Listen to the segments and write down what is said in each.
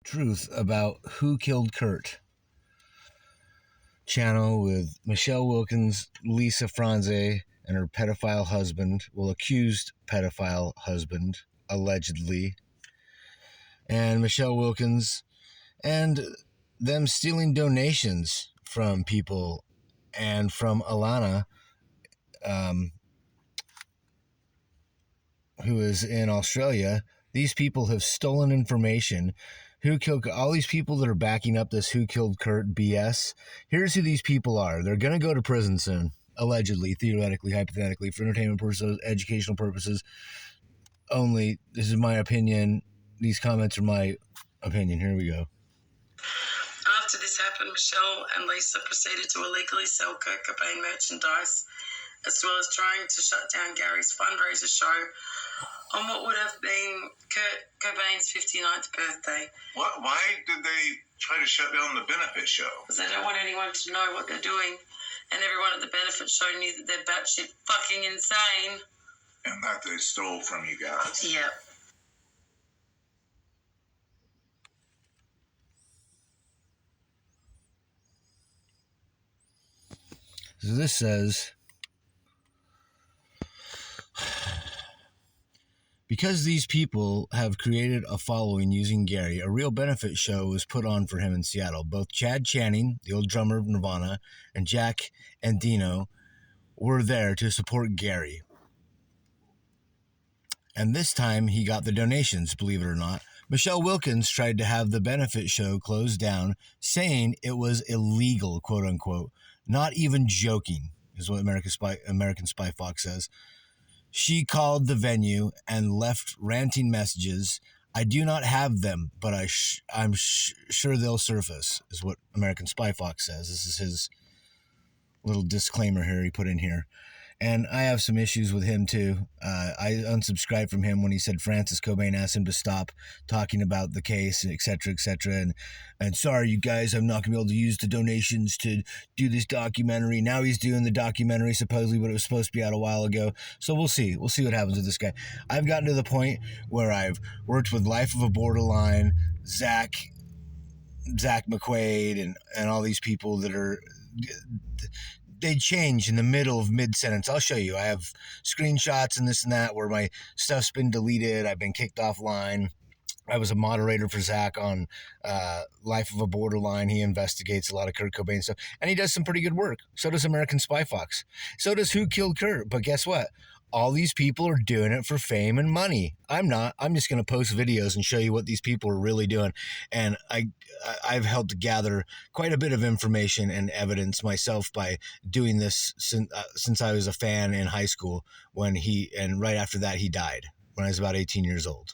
truth about who killed Kurt channel with Michelle Wilkins, Lisa Franze, and her pedophile husband, accused pedophile husband, allegedly, and Michelle Wilkins, and them stealing donations from people and from Alana, who is in Australia. These people have stolen information. Who killed all these people that are backing up this who killed Kurt BS? Here's who these people are. They're going to go to prison soon, allegedly, theoretically, hypothetically, for entertainment purposes, educational purposes only. This is my opinion. These comments are my opinion. Here we go. After this happened, Michelle and Lisa proceeded to illegally sell Kurt Cobain merchandise, as well as trying to shut down Gary's fundraiser show on what would have been Kurt Cobain's 59th birthday. Why did they try to shut down the benefit show? Because they don't want anyone to know what they're doing, and everyone at the benefit show knew that they're batshit fucking insane. And that they stole from you guys. Yep. So this says, because these people have created a following using Gary, a real benefit show was put on for him in Seattle. Both Chad Channing, the old drummer of Nirvana, and Jack Endino were there to support Gary. And this time he got the donations, believe it or not. Michelle Wilkins tried to have the benefit show closed down, saying it was illegal, quote unquote. Not even joking, is what American Spy Fox says. She called the venue and left ranting messages. I do not have them, but I'm sure they'll surface, is what American Spy Fox says. This is his little disclaimer here he put in here. And I have some issues with him too. I unsubscribed from him when he said Francis Cobain asked him to stop talking about the case, etc., etc. And sorry, you guys, I'm not going to be able to use the donations to do this documentary. Now he's doing the documentary, supposedly, but it was supposed to be out a while ago. So we'll see. We'll see what happens with this guy. I've gotten to the point where I've worked with Life of a Borderline, Zach McQuaid, and all these people that are... They change in the middle of mid-sentence. I'll show you. I have screenshots and this and that where my stuff's been deleted. I've been kicked offline. I was a moderator for Zach on Life of a Borderline. He investigates a lot of Kurt Cobain stuff, and he does some pretty good work. So does American Spy Fox. So does Who Killed Kurt. But guess what? All these people are doing it for fame and money. I'm not. I'm just going to post videos and show you what these people are really doing. And I've helped gather quite a bit of information and evidence myself by doing this since I was a fan in high school and right after that he died when I was about 18 years old.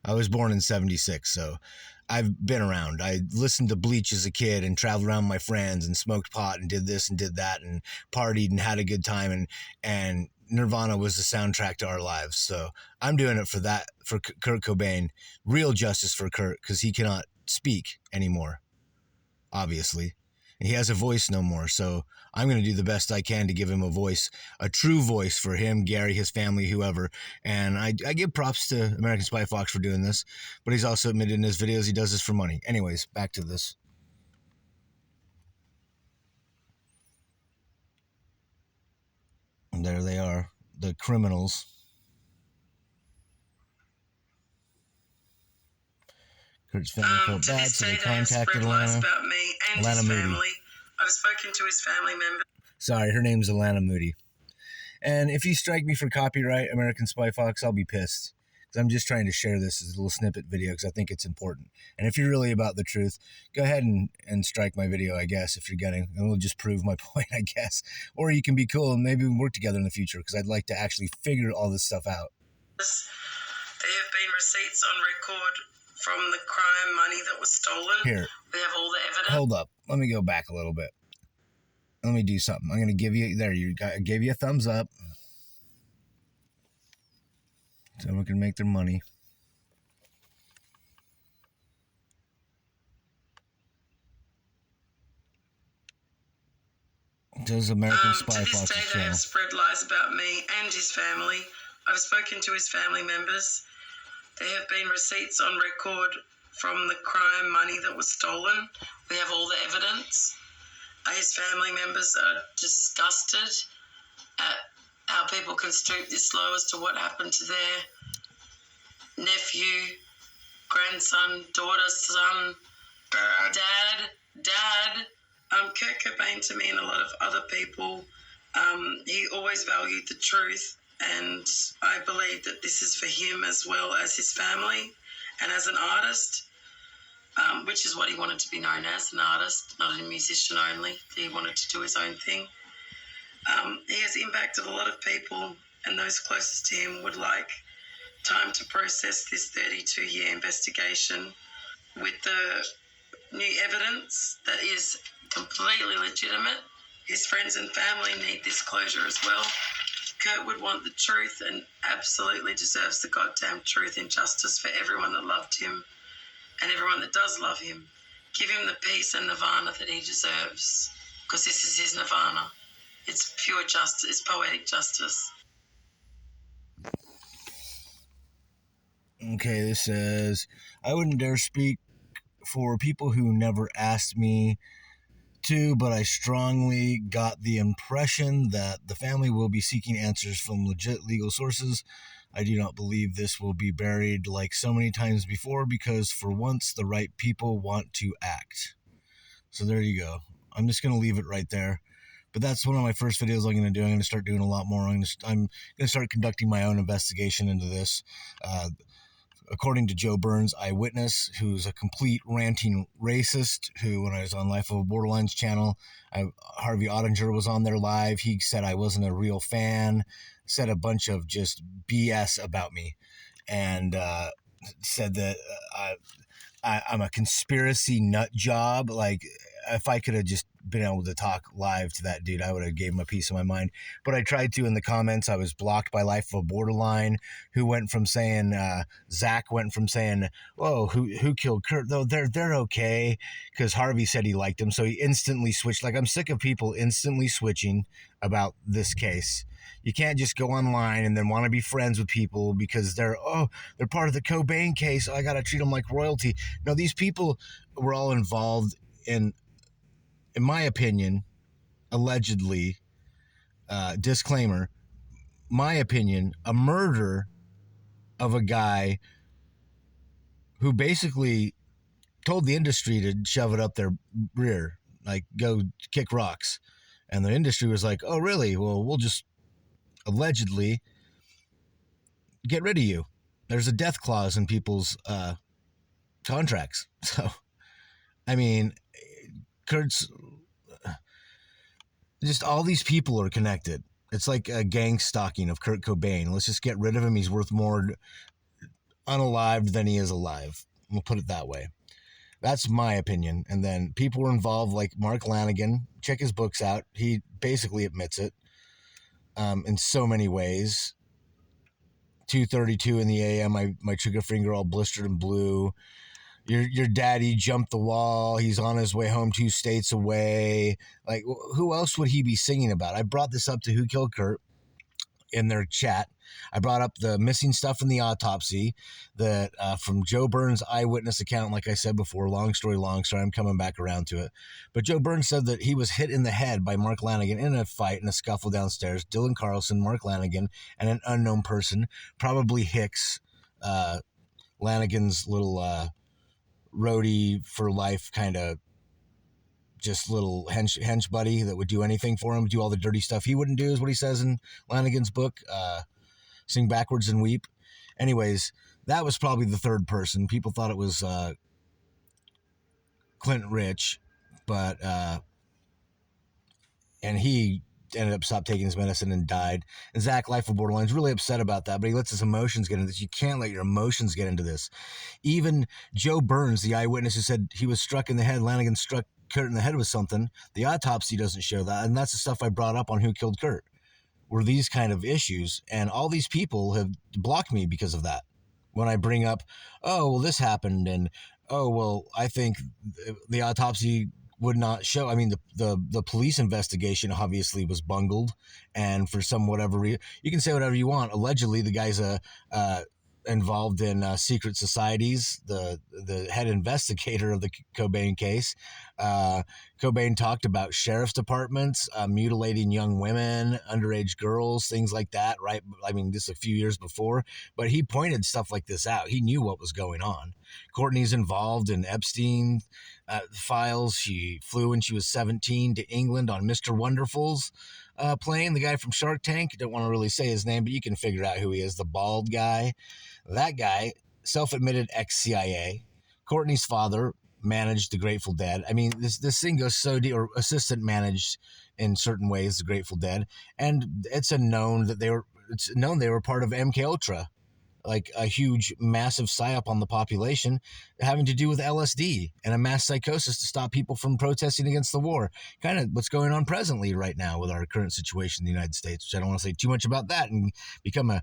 I was born in 76, so I've been around. I listened to Bleach as a kid and traveled around with my friends and smoked pot and did this and did that and partied and had a good time, and Nirvana was the soundtrack to our lives. So I'm doing it for Kurt Cobain. Real justice for Kurt, because he cannot speak anymore, obviously. And he has a voice no more. So I'm going to do the best I can to give him a voice, a true voice for him, Gary, his family, whoever. And I give props to American Spy Fox for doing this, but he's also admitted in his videos he does this for money. Anyways, back to this. And there they are, the criminals. Kurt's family felt bad, so they contacted Alana. About me and Alana his Moody. family. I've spoken to his family members. Sorry, her name's Alana Moody. And if you strike me for copyright, American Spy Fox, I'll be pissed. Because I'm just trying to share this as a little snippet video because I think it's important. And if you're really about the truth, go ahead and strike my video, I guess, if you're getting. And we'll just prove my point, I guess. Or you can be cool and maybe we can work together in the future because I'd like to actually figure all this stuff out. There have been receipts on record from the crime money that was stolen. Here. We have all the evidence. Hold up. Let me go back a little bit. Let me do something. I'm going to give you, I gave you a thumbs up. Someone can make their money. Does American Spy Fox To this day, they have spread lies about me and his family. I've spoken to his family members. There have been receipts on record from the crime money that was stolen. We have all the evidence. His family members are disgusted at how people can stoop this low as to what happened to their nephew, grandson, daughter, son, dad. Kurt Cobain, to me and a lot of other people, he always valued the truth, and I believe that this is for him as well as his family and as an artist, which is what he wanted to be known as, an artist, not a musician only. He wanted to do his own thing. He has impacted a lot of people, and those closest to him would like time to process this 32-year investigation with the new evidence that is completely legitimate. His friends and family need this closure as well. Kurt would want the truth and absolutely deserves the goddamn truth and justice for everyone that loved him and everyone that does love him. Give him the peace and nirvana that he deserves, because this is his nirvana. It's pure justice. It's poetic justice. Okay, this says, I wouldn't dare speak for people who never asked me to, but I strongly got the impression that the family will be seeking answers from legit legal sources. I do not believe this will be buried like so many times before, because for once the right people want to act. So there you go. I'm just going to leave it right there. But that's one of my first videos I'm going to do. I'm going to start doing a lot more. I'm going to start conducting my own investigation into this. According to Joe Burns, eyewitness, who's a complete ranting racist, who, when I was on Life of a Borderline's channel, Harvey Ottinger was on there live. He said I wasn't a real fan, said a bunch of just BS about me, and said that I'm a conspiracy nut job. Like, if I could have just been able to talk live to that dude, I would have gave him a piece of my mind. But I tried to in the comments. I was blocked by Life of a Borderline, who went from saying, Zach went from saying, "Whoa, who killed Kurt?" Though they're okay, because Harvey said he liked him, so he instantly switched. Like, I'm sick of people instantly switching about this case. You can't just go online and then want to be friends with people because they're part of the Cobain case. I got to treat them like royalty. No, these people were all involved in my opinion, allegedly, disclaimer, my opinion, a murder of a guy who basically told the industry to shove it up their rear, like, go kick rocks. And the industry was like, oh, really? Well, we'll just allegedly get rid of you. There's a death clause in people's contracts. So, I mean, Kurt's... just all these people are connected. It's like a gang stalking of Kurt Cobain. Let's just get rid of him. He's worth more unalived than he is alive. We'll put it that way. That's my opinion. And then people were involved, like Mark Lanigan. Check his books out. He basically admits it in so many ways. 2:32 in the a.m., my trigger finger all blistered and blue. Your daddy jumped the wall. He's on his way home 2 states away. Like, who else would he be singing about? I brought this up to Who Killed Kurt in their chat. I brought up the missing stuff in the autopsy that from Joe Burns' eyewitness account. Like I said before, long story. I'm coming back around to it. But Joe Burns said that he was hit in the head by Mark Lanigan in a fight, in a scuffle downstairs. Dylan Carlson, Mark Lanigan, and an unknown person, probably Hicks, Lanigan's little... roadie for life, kind of just little hench buddy that would do anything for him, do all the dirty stuff he wouldn't do, is what he says in Lanigan's book, Sing Backwards and Weep. Anyways, that was probably the third person. People thought it was Clint Rich, but and he ended up stopped taking his medicine and died. And Zach, Life of Borderline, is really upset about that, but he lets his emotions get into this. You can't let your emotions get into this. Even Joe Burns, the eyewitness who said he was struck in the head, Lanigan struck Kurt in the head with something, the autopsy doesn't show that. And that's the stuff I brought up on Who Killed Kurt, were these kind of issues. And all these people have blocked me because of that. When I bring up, oh, well, this happened, and, oh, well, I think the autopsy would not show. I mean, the police investigation obviously was bungled, and for some whatever reason, you can say whatever you want. Allegedly, the guy's a involved in secret societies, the head investigator of the Cobain case. Cobain talked about sheriff's departments mutilating young women, underage girls, things like that, right? I mean, this a few years before, but he pointed stuff like this out. He knew what was going on. Courtney's involved in Epstein files. She flew when she was 17 to England on Mr. Wonderful's plane, the guy from Shark Tank. Don't want to really say his name, but you can figure out who he is, the bald guy. That guy, self-admitted ex-CIA. Courtney's father managed the Grateful Dead. I mean, this thing goes so deep, or assistant managed in certain ways the Grateful Dead, and it's known they were part of MK Ultra, like a huge, massive psyop on the population having to do with LSD and a mass psychosis to stop people from protesting against the war. Kind of what's going on presently right now with our current situation in the United States, which I don't want to say too much about that and become a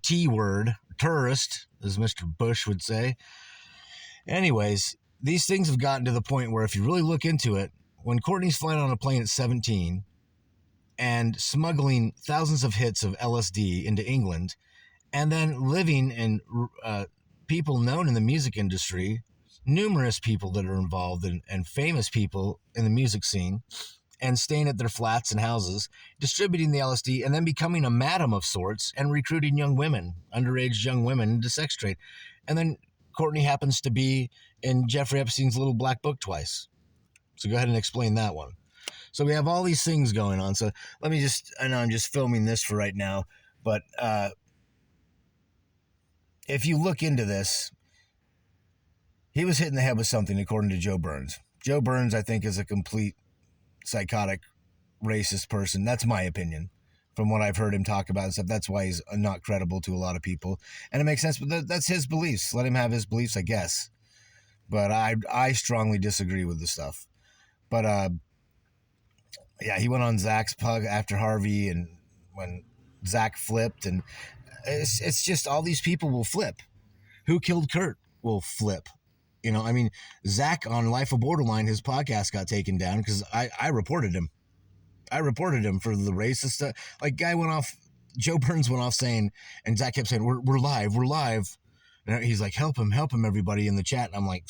T word, tourist, as Mr. Bush would say. Anyways, these things have gotten to the point where if you really look into it, when Courtney's flying on a plane at 17 and smuggling thousands of hits of LSD into England, and then living in people known in the music industry, numerous people that are involved and famous people in the music scene, and staying at their flats and houses, distributing the LSD, and then becoming a madam of sorts and recruiting young women, underage young women, into sex trade. And then Courtney happens to be in Jeffrey Epstein's little black book twice. So go ahead and explain that one. So we have all these things going on. So let me I know I'm just filming this for right now, but if you look into this, he was hitting the head with something, according to Joe Burns. Joe Burns, I think, is a complete psychotic, racist person. That's my opinion. From what I've heard him talk about and stuff, that's why he's not credible to a lot of people. And it makes sense, but that's his beliefs. Let him have his beliefs, I guess. But I strongly disagree with the stuff. But yeah, he went on Zach's pug after Harvey, and when Zach flipped, and it's just all these people will flip. Who Killed Kurt will flip. You know, I mean, Zach on Life of Borderline, his podcast got taken down because I reported him. I reported him for the racist stuff. Like, Joe Burns went off saying, and Zach kept saying, we're live. And he's like, help him, everybody in the chat. And I'm like,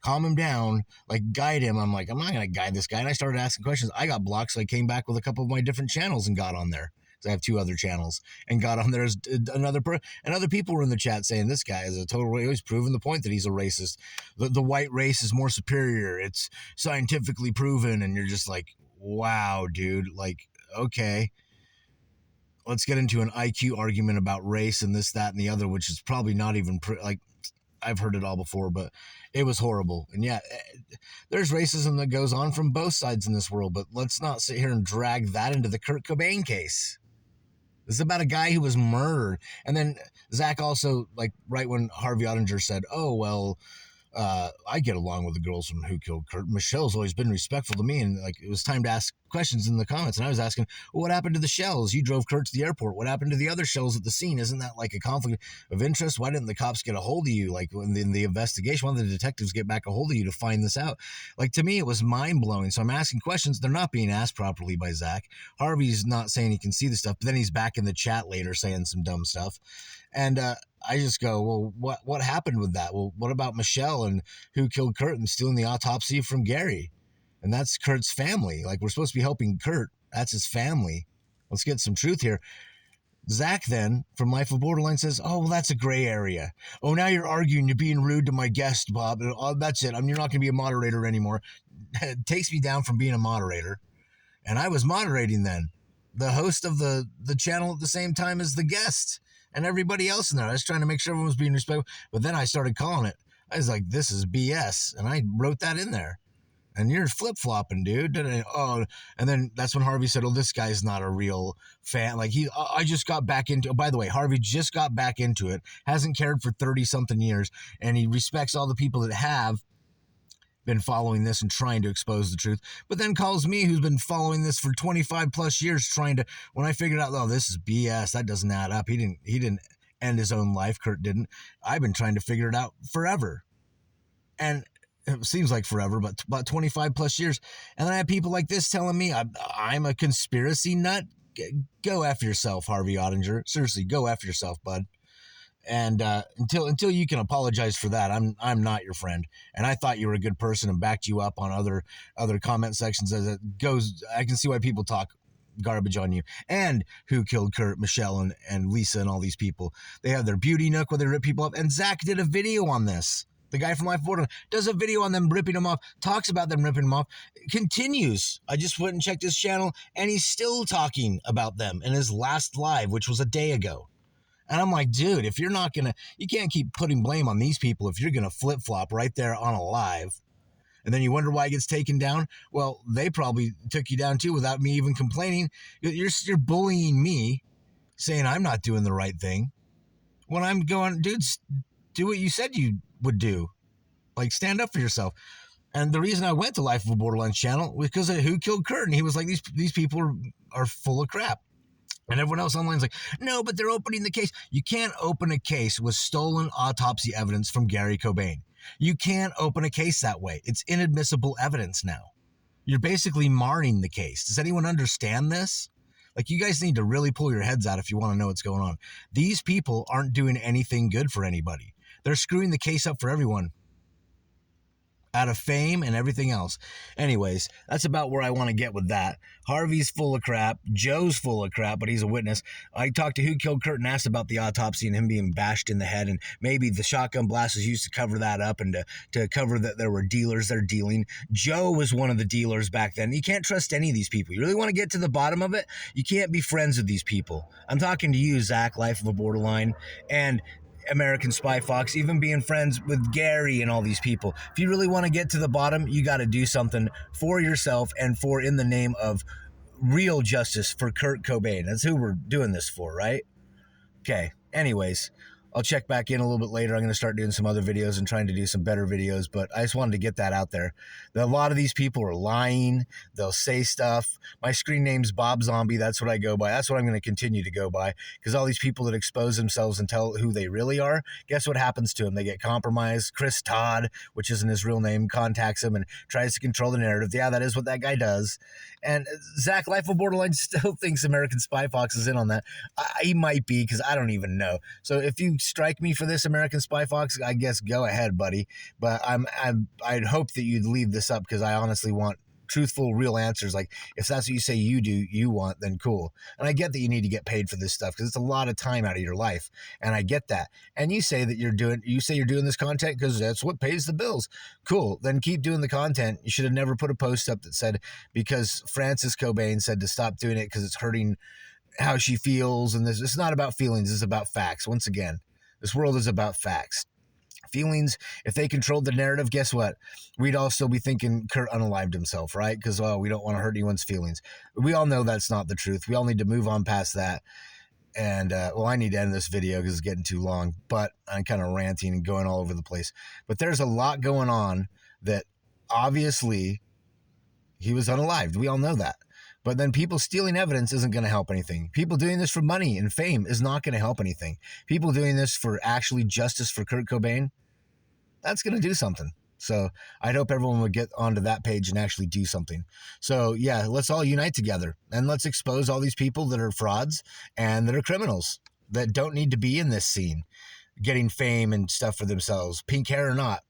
calm him down, like guide him. I'm like, I'm not going to guide this guy. And I started asking questions. I got blocked, so I came back with a couple of my different channels and got on there. I have 2 other channels and got on there as and other people were in the chat saying this guy is a total, he's proving the point that he's a racist. The white race is more superior. It's scientifically proven. And you're just like, wow, dude, like, okay, let's get into an IQ argument about race and this, that, and the other, which is probably not even like, I've heard it all before, but it was horrible. And yeah, there's racism that goes on from both sides in this world, but let's not sit here and drag that into the Kurt Cobain case. This is about a guy who was murdered. And then Zach also, like, right when Harvey Ottinger said, oh, well, I get along with the girls from Who Killed Kurt. Michelle's always been respectful to me. And like, it was time to ask questions in the comments. And I was asking, well, what happened to the shells? You drove Kurt to the airport. What happened to the other shells at the scene? Isn't that like a conflict of interest? Why didn't the cops get a hold of you? Like, in the investigation, why didn't the detectives get back a hold of you to find this out? Like, to me, it was mind blowing. So I'm asking questions. They're not being asked properly by Zach. Harvey's not saying he can see the stuff, but then he's back in the chat later saying some dumb stuff. And, I just go, well, what happened with that? Well, what about Michelle and Who Killed Kurt and stealing the autopsy from Gary? And that's Kurt's family. Like, we're supposed to be helping Kurt. That's his family. Let's get some truth here. Zach then, from Life of Borderline, says, oh, well, that's a gray area. Oh, now you're arguing. You're being rude to my guest, Bob. Oh, that's it. You're not going to be a moderator anymore. It takes me down from being a moderator. And I was moderating then. The host of the channel at the same time as the guest. And everybody else in there. I was trying to make sure everyone was being respectful. But then I started calling it. I was like, this is BS. And I wrote that in there. And you're flip-flopping, dude. And then that's when Harvey said, oh, this guy's not a real fan. Like, I just got back into it. By the way, Harvey just got back into it. Hasn't cared for 30-something years. And he respects all the people that have been following this and trying to expose the truth, but then calls me, who's been following this for 25 plus years, when I figured out, oh, this is BS, that doesn't add up. He didn't end his own life. Kurt didn't. I've been trying to figure it out forever. And it seems like forever, but about 25 plus years. And then I have people like this telling me I'm a conspiracy nut. go F yourself, Harvey Ottinger. Seriously, go F yourself, bud. And until you can apologize for that, I'm not your friend. And I thought you were a good person and backed you up on other comment sections as it goes. I can see why people talk garbage on you. And who killed Kurt, Michelle, and Lisa, and all these people. They have their beauty nook where they rip people off. And Zach did a video on this. The guy from Life of Borderline does a video on them ripping them off, talks about them ripping them off, continues. I just went and checked his channel, and he's still talking about them in his last live, which was a day ago. And I'm like, dude, if you're not going to, you can't keep putting blame on these people if you're going to flip-flop right there on a live. And then you wonder why it gets taken down. Well, they probably took you down too without me even complaining. You're bullying me, saying I'm not doing the right thing. When I'm going, dudes, do what you said you would do. Like, stand up for yourself. And the reason I went to Life of a Borderline channel was because of Who Killed Kurt. And he was like, these people are full of crap. And everyone else online is like, no, but they're opening the case. You can't open a case with stolen autopsy evidence from Gary Cobain. You can't open a case that way. It's inadmissible evidence now. You're basically marring the case. Does anyone understand this? Like, you guys need to really pull your heads out if you want to know what's going on. These people aren't doing anything good for anybody. They're screwing the case up for everyone out of fame and everything else. Anyways, that's about where I want to get with that. Harvey's full of crap. Joe's full of crap, but he's a witness. I talked to Who Killed Kurt and asked about the autopsy and him being bashed in the head, and maybe the shotgun blast was used to cover that up and to cover that there were dealers there dealing. Joe was one of the dealers back then. You can't trust any of these people. You really want to get to the bottom of it? You can't be friends with these people. I'm talking to you, Zach, Life of a Borderline, and American Spy Fox, even being friends with Gary and all these people. If you really want to get to the bottom, you got to do something for yourself and for in the name of real justice for Kurt Cobain. That's who we're doing this for, right? Okay. Anyways, I'll check back in a little bit later. I'm going to start doing some other videos and trying to do some better videos, but I just wanted to get that out there. A lot of these people are lying. They'll say stuff. My screen name's Bob Zombie. That's what I go by. That's what I'm going to continue to go by, because all these people that expose themselves and tell who they really are, guess what happens to them? They get compromised. Chris Todd, which isn't his real name, contacts him and tries to control the narrative. Yeah, that is what that guy does. And Zach, Life of Borderline, still thinks American Spy Fox is in on that. He might be, because I don't even know. So if you strike me for this, American Spy Fox, I guess go ahead, buddy. But I'd hope that you'd leave this up, because I honestly want truthful, real answers. Like, if that's what you say you want, then cool. And I get that you need to get paid for this stuff, because it's a lot of time out of your life, and I get that. And you say you're doing this content because that's what pays the bills. Cool. Then keep doing the content. You should have never put a post up that said, because Frances Cobain said to stop doing it because it's hurting how she feels. And it's not about feelings. It's about facts. Once again, this world is about facts. Feelings, if they controlled the narrative, guess what? We'd all still be thinking Kurt unalived himself, right? Because, we don't want to hurt anyone's feelings. We all know that's not the truth. We all need to move on past that. And, I need to end this video because it's getting too long. But I'm kind of ranting and going all over the place. But there's a lot going on that obviously he was unalived. We all know that. But then people stealing evidence isn't going to help anything. People doing this for money and fame is not going to help anything. People doing this for actually justice for Kurt Cobain, that's going to do something. So I'd hope everyone would get onto that page and actually do something. So yeah, let's all unite together and let's expose all these people that are frauds and that are criminals that don't need to be in this scene, getting fame and stuff for themselves, pink hair or not.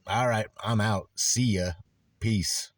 All right, I'm out. See ya. Peace.